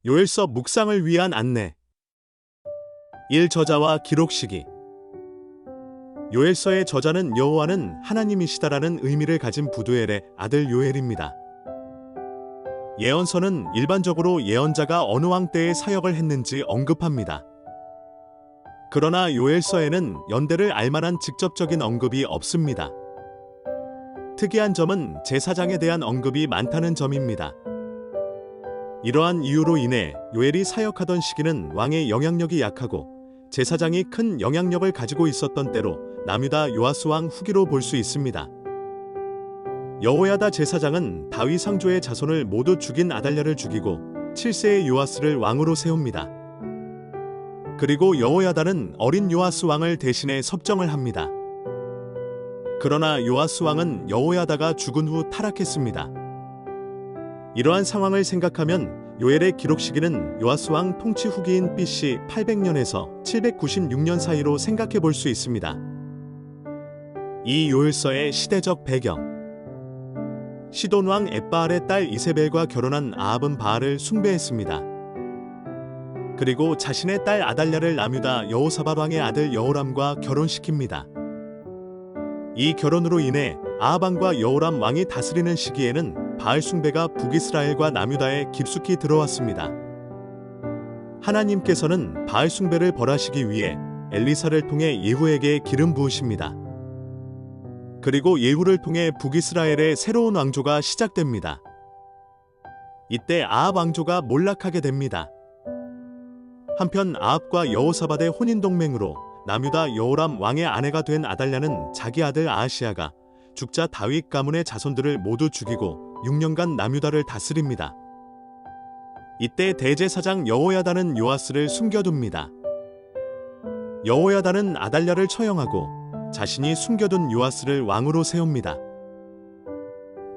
요엘서 묵상을 위한 안내. 1. 저자와 기록 시기. 요엘서의 저자는 여호와는 하나님이시다라는 의미를 가진 부두엘의 아들 요엘입니다. 예언서는 일반적으로 예언자가 어느 왕 때에 사역을 했는지 언급합니다. 그러나 요엘서에는 연대를 알만한 직접적인 언급이 없습니다. 특이한 점은 제사장에 대한 언급이 많다는 점입니다. 이러한 이유로 인해 요엘이 사역하던 시기는 왕의 영향력이 약하고 제사장이 큰 영향력을 가지고 있었던 때로 남유다 요아스 왕 후기로 볼 수 있습니다. 여호야다 제사장은 다윗 상조의 자손을 모두 죽인 아달랴를 죽이고 7세의 요아스를 왕으로 세웁니다. 그리고 여호야다는 어린 요아스 왕을 대신해 섭정을 합니다. 그러나 요아스 왕은 여호야다가 죽은 후 타락했습니다. 이러한 상황을 생각하면 요엘의 기록 시기는 요아스 왕 통치 후기인 BC 800년에서 796년 사이로 생각해 볼 수 있습니다. 이 요엘서의 시대적 배경. 시돈 왕 엣바알의 딸 이세벨과 결혼한 아합은 바알을 숭배했습니다. 그리고 자신의 딸 아달랴를 남유다 여호사밧 왕의 아들 여호람과 결혼시킵니다. 이 결혼으로 인해 아합 왕과 여호람 왕이 다스리는 시기에는 바알 숭배가 북이스라엘과 남유다에 깊숙이 들어왔습니다. 하나님께서는 바알 숭배를 벌하시기 위해 엘리사를 통해 예후에게 기름 부으십니다. 그리고 예후를 통해 북이스라엘의 새로운 왕조가 시작됩니다. 이때 아합 왕조가 몰락하게 됩니다. 한편 아합과 여호사밧의 혼인동맹으로 남유다 여호람 왕의 아내가 된 아달랴는 자기 아들 아하시야가 죽자 다윗 가문의 자손들을 모두 죽이고 6년간 남유다를 다스립니다. 이때 대제사장 여호야다는 요아스를 숨겨둡니다. 여호야다는 아달랴를 처형하고 자신이 숨겨둔 요아스를 왕으로 세웁니다.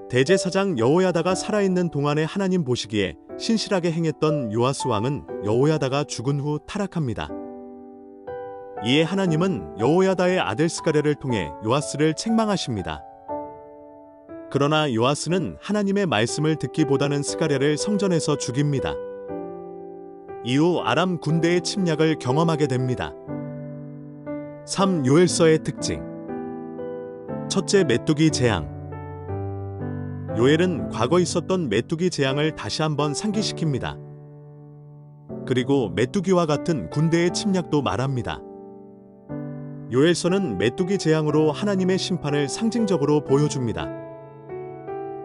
대제사장 여호야다가 살아있는 동안에 하나님 보시기에 신실하게 행했던 요아스 왕은 여호야다가 죽은 후 타락합니다. 이에 하나님은 여호야다의 아들 스가랴를 통해 요아스를 책망하십니다. 그러나 요아스는 하나님의 말씀을 듣기보다는 스가랴를 성전에서 죽입니다. 이후 아람 군대의 침략을 경험하게 됩니다. 3. 요엘서의 특징. 첫째, 메뚜기 재앙. 요엘은 과거 있었던 메뚜기 재앙을 다시 한번 상기시킵니다. 그리고 메뚜기와 같은 군대의 침략도 말합니다. 요엘서는 메뚜기 재앙으로 하나님의 심판을 상징적으로 보여줍니다.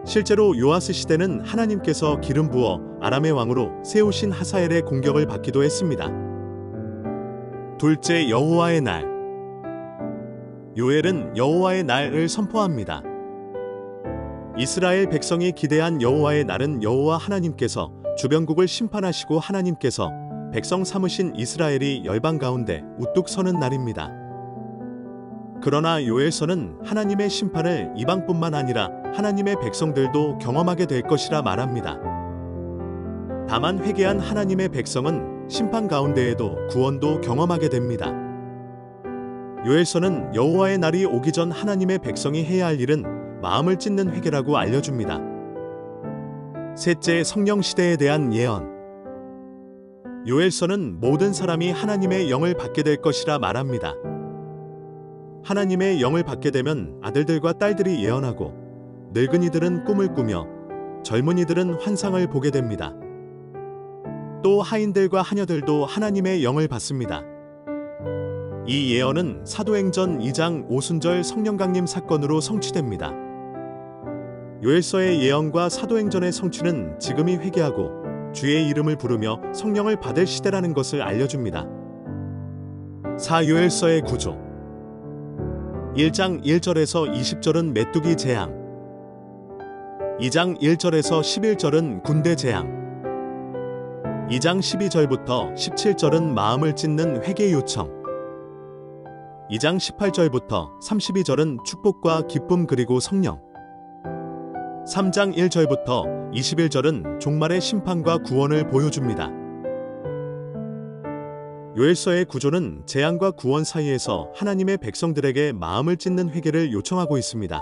실제로 요아스 시대는 하나님께서 기름 부어 아람의 왕으로 세우신 하사엘의 공격을 받기도 했습니다. 둘째, 여호와의 날. 요엘은 여호와의 날을 선포합니다. 이스라엘 백성이 기대한 여호와의 날은 여호와 하나님께서 주변국을 심판하시고 하나님께서 백성 삼으신 이스라엘이 열방 가운데 우뚝 서는 날입니다. 그러나 요엘서는 하나님의 심판을 이방뿐만 아니라 하나님의 백성들도 경험하게 될 것이라 말합니다. 다만 회개한 하나님의 백성은 심판 가운데에도 구원도 경험하게 됩니다. 요엘서는 여호와의 날이 오기 전 하나님의 백성이 해야 할 일은 마음을 찢는 회개라고 알려줍니다. 셋째, 성령 시대에 대한 예언. 요엘서는 모든 사람이 하나님의 영을 받게 될 것이라 말합니다. 하나님의 영을 받게 되면 아들들과 딸들이 예언하고 늙은이들은 꿈을 꾸며 젊은이들은 환상을 보게 됩니다. 또 하인들과 하녀들도 하나님의 영을 받습니다. 이 예언은 사도행전 2장 오순절 성령 강림 사건으로 성취됩니다. 요엘서의 예언과 사도행전의 성취는 지금이 회개하고 주의 이름을 부르며 성령을 받을 시대라는 것을 알려줍니다. 4. 요엘서의 구조. 1장 1절에서 20절은 메뚜기 재앙, 2장 1절에서 11절은 군대 재앙, 2장 12절부터 17절은 마음을 찢는 회개 요청, 2장 18절부터 32절은 축복과 기쁨 그리고 성령, 3장 1절부터 21절은 종말의 심판과 구원을 보여줍니다. 요엘서의 구조는 재앙과 구원 사이에서 하나님의 백성들에게 마음을 찢는 회개를 요청하고 있습니다.